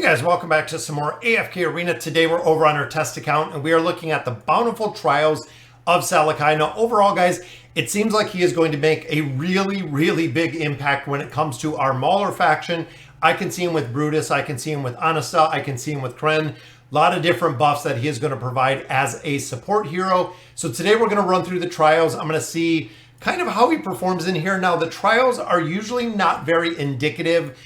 Guys, welcome back to some more AFK Arena. Today we're over on our test account and we are looking at the Bountiful trials of Salaki. Now overall guys, it seems like he is going to make a really big impact when it comes to our Mauler faction. I can see him with Brutus, I can see him with Anasta, I can see him with Kren. A lot of different buffs that he is going to provide as a support hero. So today we're going to run through the trials. I'm going to see kind of how he performs in here. Now the trials are usually not very indicative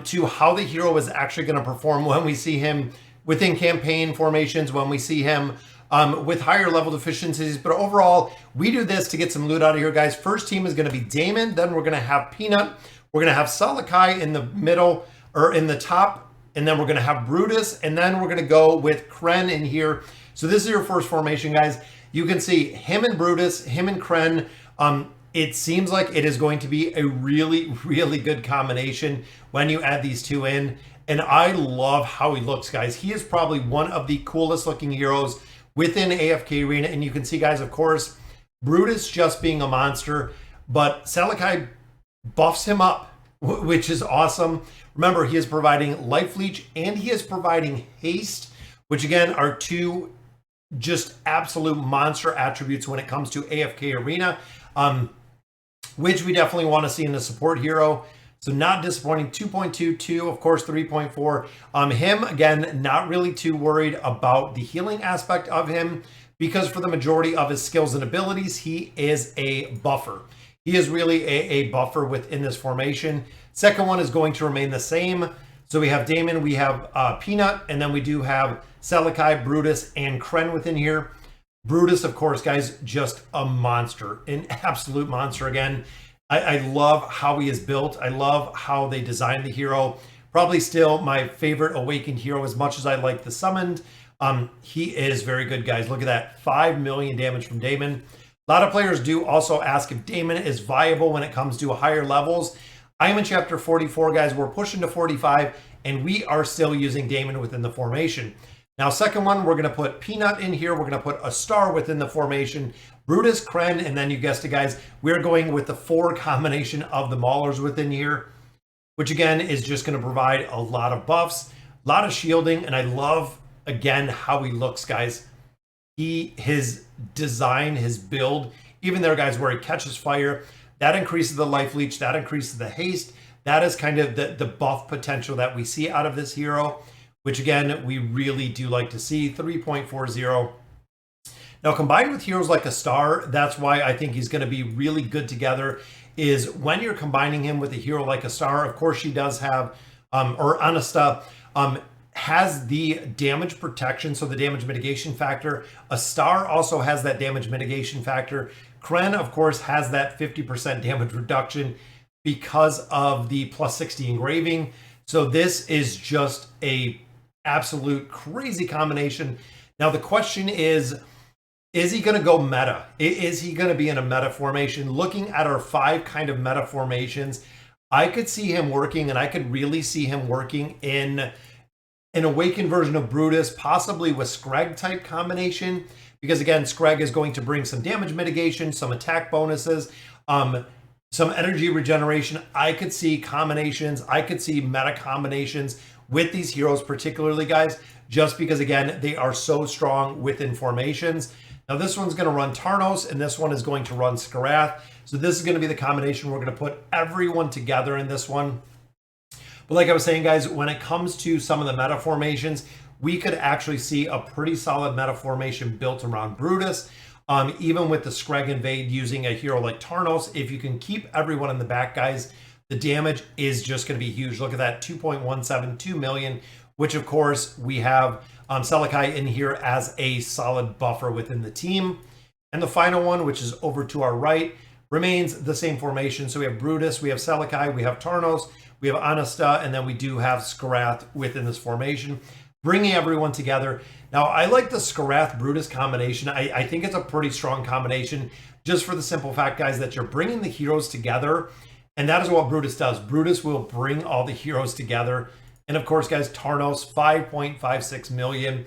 to how the hero is actually going to perform when we see him within campaign formations, when we see him with higher level deficiencies. But overall, we do this to get some loot out of here, guys. First team is going to be Damon. Then we're going to have Peanut. We're going to have Salaki in the middle or in the top. And then we're going to have Brutus. And then we're going to go with Kren in here. So this is your first formation, guys. You can see him and Brutus, him and Kren. It seems like it is going to be a really good combination when you add these two in. And I love how he looks, guys. He is probably one of the coolest looking heroes within AFK Arena. And you can see, guys, of course, Brutus just being a monster, but Salaki buffs him up, which is awesome. Remember, he is providing Life Leech and he is providing Haste, which again are two just absolute monster attributes when it comes to AFK Arena. Which we definitely want to see in the support hero. So not disappointing. 2.22, of course, 3.4. Him, again, not really too worried about the healing aspect of him because for the majority of his skills and abilities, he is a buffer. He is really a buffer within this formation. Second one is going to remain the same. So we have Damon, we have Peanut, and then we do have Salaki, Brutus, and Kren within here. Brutus, of course, guys, just a monster, an absolute monster again. I love how he is built. I love how they designed the hero. Probably still my favorite awakened hero as much as I like the summoned. He is very good, guys. Look at that, 5 million damage from Damon. A lot of players do also ask if Damon is viable when it comes to higher levels. I am in chapter 44, guys. We're pushing to 45, and we are still using Damon within the formation. Now, second one, we're going to put Peanut in here. We're going to put a star within the formation, Brutus, Kren, and then you guessed it, guys, we're going with the 4 combination of the Maulers within here, which again is just going to provide a lot of buffs, a lot of shielding, and I love, again, how he looks, guys. His design, his build, even there, guys, where he catches fire, that increases the life leech, that increases the haste. That is kind of the buff potential that we see out of this hero, which again, we really do like to see. 3.40. Now, combined with heroes like a star, that's why I think he's going to be really good together, is when you're combining him with a hero like a star. Of course, she does have, or Anasta, has the damage protection, so the damage mitigation factor. A star also has that damage mitigation factor. Kren, of course, has that 50% damage reduction because of the plus 60 engraving. So this is just a absolute crazy combination. Now the question is he going to go meta? Is he going to be in a meta formation? Looking at our 5 kind of meta formations, I could see him working, and I could really see him working in an awakened version of Brutus, possibly with Scrag type combination, because again, Scrag is going to bring some damage mitigation, some attack bonuses, some energy regeneration. I could see combinations. I could see meta combinations with these heroes, particularly, guys, just because, again, they are so strong within formations. Now, this one's going to run Tarnos, and this one is going to run Skarath. So this is going to be the combination. We're going to put everyone together in this one. But like I was saying, guys, when it comes to some of the meta formations, we could actually see a pretty solid meta formation built around Brutus. Even with the Scrag Invade using a hero like Tarnos, if you can keep everyone in the back, guys, the damage is just going to be huge. Look at that, 2.172 million, which of course we have Salaki in here as a solid buffer within the team. And the final one, which is over to our right, remains the same formation. So we have Brutus, we have Salaki, we have Tarnos, we have Anasta, and then we do have Skarath within this formation, bringing everyone together. Now, I like the Skarath Brutus combination. I think it's a pretty strong combination, just for the simple fact, guys, that you're bringing the heroes together. And that is what Brutus does. Brutus will bring all the heroes together. And of course, guys, Tarnos, 5.56 million.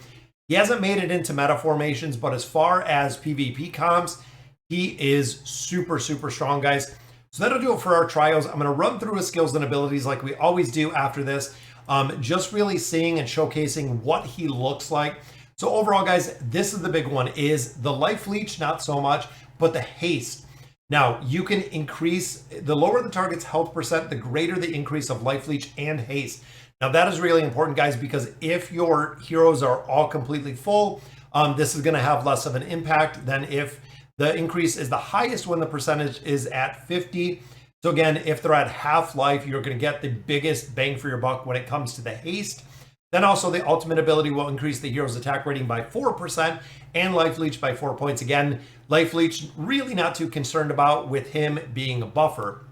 He hasn't made it into meta formations, but as far as PvP comps, he is super strong, guys. So that'll do it for our trials. I'm going to run through his skills and abilities like we always do after this. just really seeing and showcasing what he looks like. So overall, guys, this is the big one, is the life leech, not so much, but the haste. Now, you can increase, the lower the target's health percent, the greater the increase of life leech and haste. Now, that is really important, guys, because if your heroes are all completely full, this is going to have less of an impact than if the increase is the highest when the percentage is at 50. So again, if they're at half life, you're going to get the biggest bang for your buck when it comes to the haste. Then also the ultimate ability will increase the hero's attack rating by 4% and life leech by 4 points. Again, life leech really not too concerned about with him being a buffer.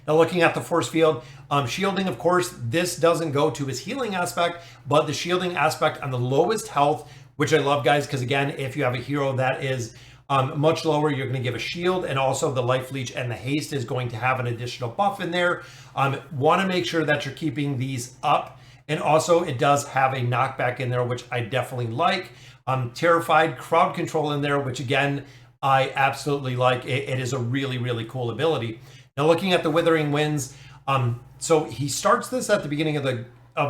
Now looking at the force field, shielding, of course, this doesn't go to his healing aspect, but the shielding aspect on the lowest health, which I love, guys, because again, if you have a hero that is much lower, you're going to give a shield, and also the life leech and the haste is going to have an additional buff in there. Want to make sure that you're keeping these up. And also it does have a knockback in there, which I definitely like. Terrified, crowd control in there, which again, I absolutely like. It is a really, really cool ability. Now looking at the Withering Winds, so he starts this at the beginning of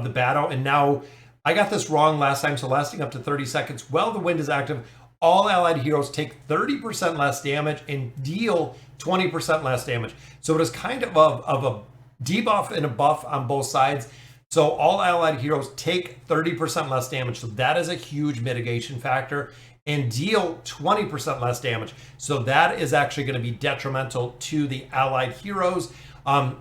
the battle, and now I got this wrong last time, so lasting up to 30 seconds. While the wind is active, all allied heroes take 30% less damage and deal 20% less damage. So it is kind of a debuff and a buff on both sides. So all allied heroes take 30% less damage. So that is a huge mitigation factor, and deal 20% less damage. So that is actually going to be detrimental to the allied heroes,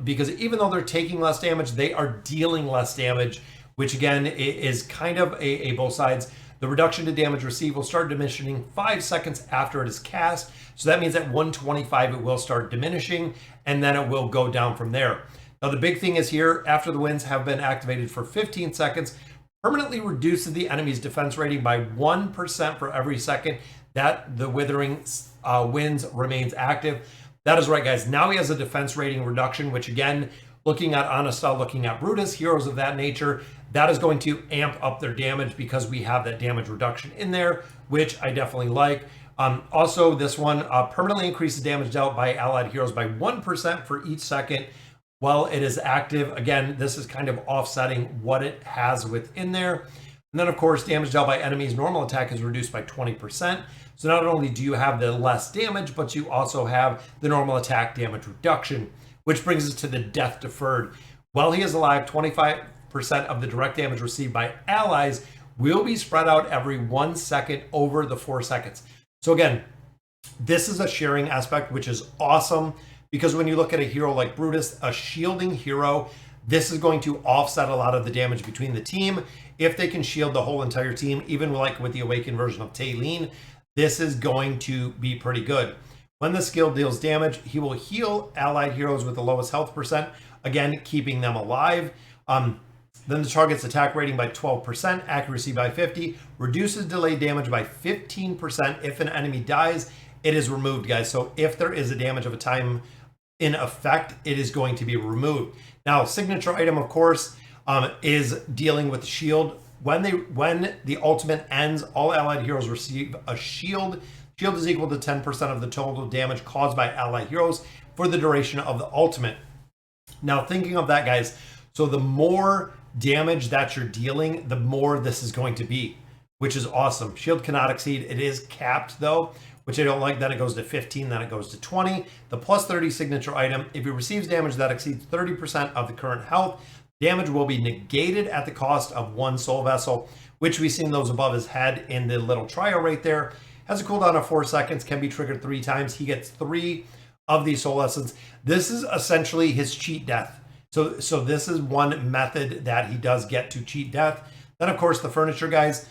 because even though they're taking less damage, they are dealing less damage, which again is kind of a both sides. The reduction to damage received will start diminishing 5 seconds after it is cast. So that means at 125, it will start diminishing, and then it will go down from there. Now, the big thing is here, after the winds have been activated for 15 seconds, permanently reduces the enemy's defense rating by 1% for every second that the Withering Winds remains active. That is right, guys. Now he has a defense rating reduction, which again, looking at Anastal, looking at Brutus, heroes of that nature, that is going to amp up their damage because we have that damage reduction in there, which I definitely like. Also, this one permanently increases damage dealt by allied heroes by 1% for each second while it is active. Again, this is kind of offsetting what it has within there. And then, of course, damage dealt by enemies, normal attack is reduced by 20%. So not only do you have the less damage, but you also have the normal attack damage reduction, which brings us to the death deferred. While he is alive, 25% of the direct damage received by allies will be spread out every 1 second over the 4 seconds. So again, this is a sharing aspect, which is awesome, because when you look at a hero like Brutus, a shielding hero, this is going to offset a lot of the damage between the team. If they can shield the whole entire team, even like with the awakened version of Taylene, this is going to be pretty good. When the skill deals damage, he will heal allied heroes with the lowest health percent, again, keeping them alive. Then the target's attack rating by 12%, accuracy by 50, reduces delayed damage by 15%. If an enemy dies, it is removed, guys. So if there is a damage of a time in effect, it is going to be removed. Now, signature item, of course, is dealing with the shield. When the ultimate ends, all allied heroes receive a shield. Shield is equal to 10% of the total damage caused by allied heroes for the duration of the ultimate. Now, thinking of that, guys, so the more damage that you're dealing, the more this is going to be, which is awesome. Shield cannot exceed. It is capped, though, which I don't like. Then it goes to 15, then it goes to 20. The plus 30 signature item, if he receives damage that exceeds 30% of the current health, damage will be negated at the cost of 1 soul vessel, which we've seen those above his head in the little trial right there. Has a cooldown of 4 seconds, can be triggered 3 times. He gets 3 of these soul essence. This is essentially his cheat death. So this is one method that he does get to cheat death. Then, of course, the furniture, guys.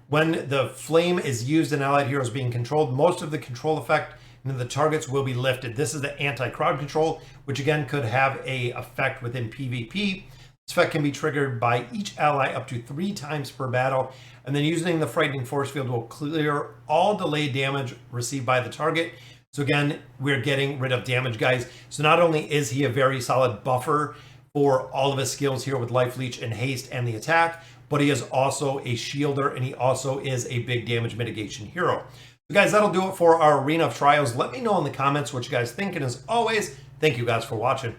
When the flame is used in allied heroes being controlled, most of the control effect and the targets will be lifted. This is the anti-crowd control, which again could have a effect within PvP. This effect can be triggered by each ally up to 3 times per battle, and then using the frightening force field will clear all delayed damage received by the target. So again, we're getting rid of damage, guys. So not only is he a very solid buffer for all of his skills here with life leech and haste and the attack, but he is also a shielder, and he also is a big damage mitigation hero. So guys, that'll do it for our Arena of Trials. Let me know in the comments what you guys think, and as always, thank you guys for watching.